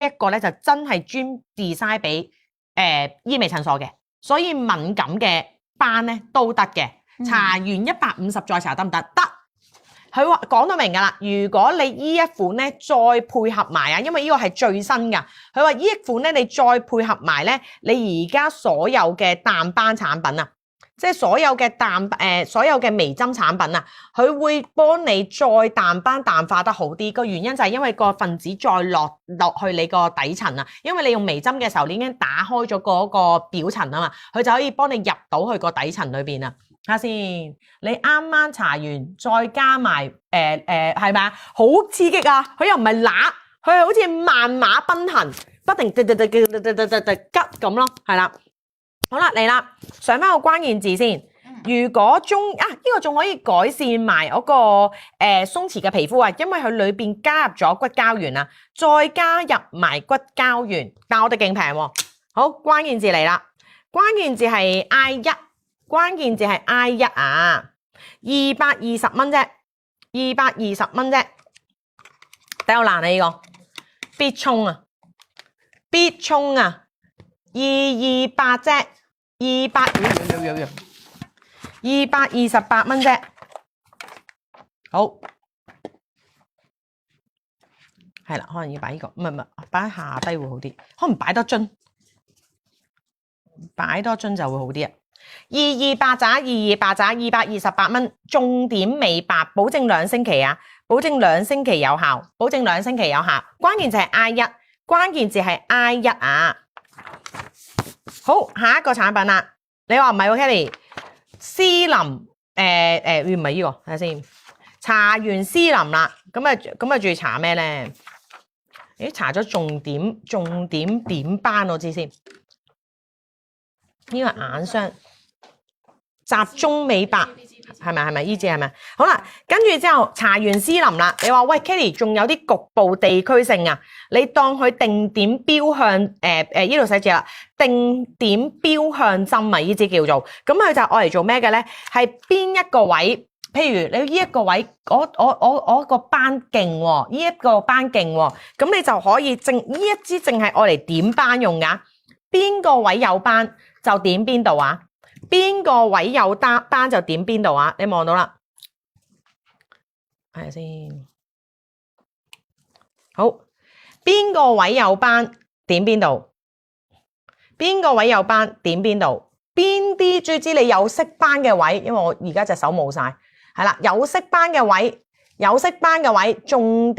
一個咧就真係專 design 俾醫美診所嘅，所以敏感嘅斑咧都得嘅。搽完150再搽得唔得？得。佢話講到明㗎啦，如果你依一款咧再配合埋啊，因為呢個係最新㗎。佢話依一款咧你再配合埋咧，你而家所有嘅淡斑產品啊，即係所有嘅所有嘅微針產品啊，佢會幫你再淡斑淡化得好啲。個原因就係因為個分子再落去你個底層啊，因為你用微針嘅時候，你已經打開咗嗰個表層啊嘛，佢就可以幫你入到去個底層裏邊啊。睇下先，你啱啱搽完，再加埋係咪啊？好刺激啊！佢又唔係揦，佢係好似萬馬奔騰，不停吉咁咯，係啦。好啦，嚟啦，上翻個關鍵字先。如果呢個仲可以改善埋嗰個鬆弛嘅皮膚啊，因為佢裏邊加入咗骨膠原啊，再加入埋骨膠原，但我哋勁平喎。好，關鍵字嚟啦，關鍵字係 I1。關鍵字係 I1 啊，220蚊啫，220蚊啫，抵有難啊呢個，必衝啊，228啫，228蚊啫，好，係啦，可能要擺呢個，唔係，擺喺下低會好啲，可能擺多樽，擺多樽就會好啲啊。228咋，228蚊，重點美白，保證2星期啊，保證2星期有效，保證2星期有效。關鍵字係 I1，關鍵字係 I1 啊。好，下一個產品啦，你話唔係喎 Kelly， 絲林唔係呢個，睇下先。搽完絲林啦，咁啊仲要搽咩咧？搽咗重點點斑我知先。呢個眼霜。集中美白係咪呢支係咪？好啦，跟住之後搽完絲林啦，你話喂 Kelly 仲有啲局部地區性啊，你當佢定點標向呢度寫住啦，定點標向針啊，呢支叫做，咁佢就愛嚟做咩嘅咧？係邊一個位？譬如你呢一個位，我個斑勁喎，呢一個斑勁喎，咁你就可以呢一支淨係愛嚟點斑用噶，邊個位有斑就點邊度啊？邊個位有斑就點邊度啊？你望到啦，睇下先。好，邊個位有斑點邊度？邊個位有斑點邊度？邊啲最知你有色斑嘅位？因為我而家隻手冇晒，係啦，有色斑嘅位，重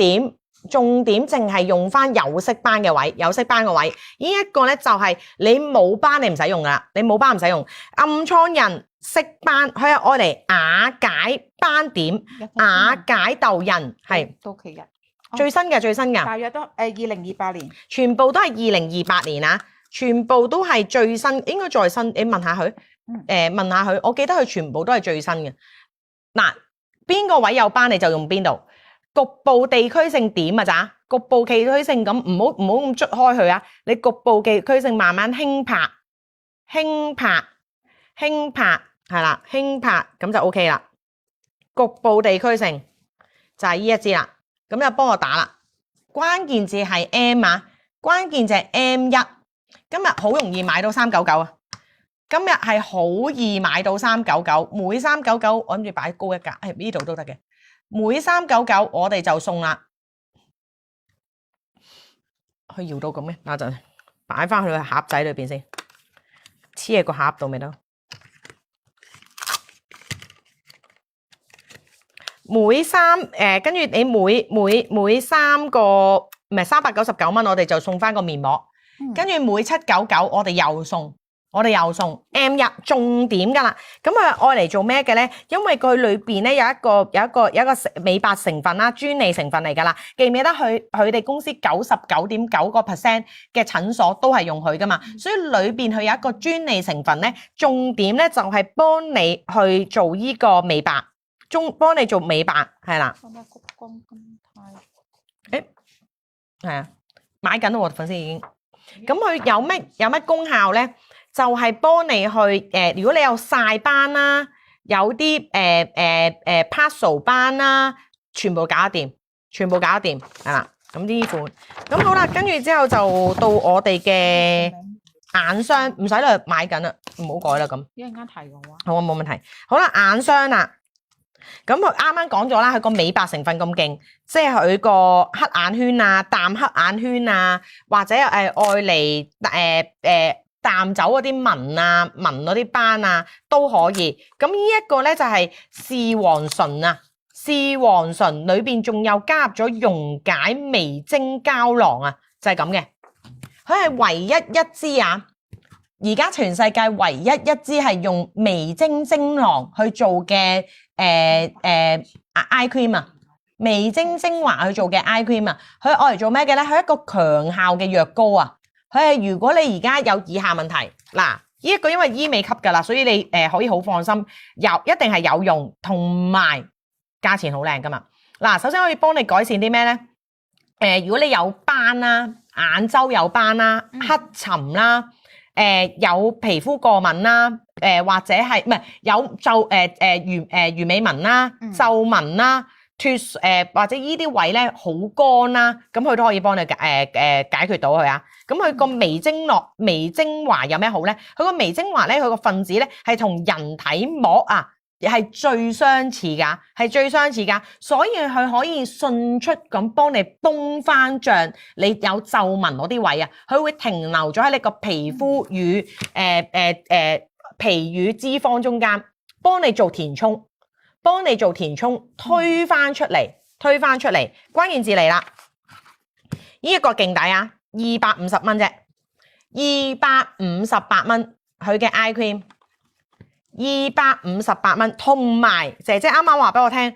點淨係用翻有色斑嘅位，呢一個咧就係你冇斑你唔使用噶啦，你冇斑唔使用。暗瘡印、色斑，佢係愛嚟瓦解斑點、瓦解痘印，係到期日最新嘅，大約都2028年，全部都係2028年啊，全部都係最新，應該再新。你問下佢，問下佢，我記得佢全部都係最新嘅。嗱，邊個位有斑你就用邊度。局部地區性點啊咋？局部地區性咁唔好咁捽開佢啊！你局部地區性慢慢輕拍係啦，輕拍咁就 OK 啦。局部地區性就係呢一支啦，咁就幫我打啦。關鍵字係 M 啊，關鍵字係 M1。今日好容易買到399啊！今日係好易買到399，每399我諗住擺高一格，呢度都得嘅。每399我哋就送啦，佢搖到咁嘅，等陣擺翻去個盒仔裏邊先，黐喺個盒度咪得。跟住你每3個唔係399蚊，我哋就送翻個面膜，跟住每799我哋又送。M1 重點噶啦，咁佢愛嚟做咩嘅咧？因為佢裏邊咧有一個美白成分啦，專利成分嚟噶啦。記唔記得佢哋公司99.9% 嘅診所都係用佢噶嘛？所以裏邊佢有一個專利成分咧，重點咧就係幫你去做呢個美白，幫你做美白係啦。係啊，買緊我粉絲已經。咁佢有乜功效咧？就係幫你去如果你有曬斑啦，有啲Paso 斑啦，全部搞得掂，係啦。咁呢款，咁好啦，跟住之後就到我哋嘅眼霜，唔使啦，買緊啦，唔好改啦咁。一陣間提我啊。好啊，冇問題。好啦，眼霜啦，咁佢啱啱講咗啦，佢個美白成分咁勁，即係佢個黑眼圈啊、淡黑眼圈啊，或者愛嚟淡走嗰啲紋啊、紋嗰啲斑啊都可以。咁呢一個咧就係視黃醇啊。視黃醇裏邊仲有加入咗溶解微晶膠囊啊，就係咁嘅。佢係唯一一支啊，而家全世界唯一一支係用微晶精囊去做嘅eye cream 啊，微晶精華去做嘅 eye cream 啊，佢愛嚟做咩嘅咧？佢係一個強效嘅藥膏啊。佢係如果你而家有以下問題，嗱，呢一個因為醫美級㗎啦，所以你可以好放心，一定係有用，同埋價錢好靚㗎嘛。嗱，首先可以幫你改善啲咩咧？如果你有斑啦、眼周有斑啦、黑沉啦、有皮膚過敏啦、或者係唔係有魚尾紋啦、皺紋啦、或者依啲位咧好乾啦，咁佢都可以幫你解決到佢啊。咁佢個微精華有咩好咧？佢個微精華咧，佢個分子咧係同人體膜啊係最相似㗎，所以佢可以迅速咁幫你崩翻脹你有皺紋嗰啲位啊，佢會停留咗喺你個皮膚與皮與脂肪中間，幫你做填充，推翻出嚟，關鍵字嚟啦，呢一個勁抵啊，250蚊啫，258蚊佢嘅 eye cream。258蚊，同埋姐姐啱啱話俾我聽，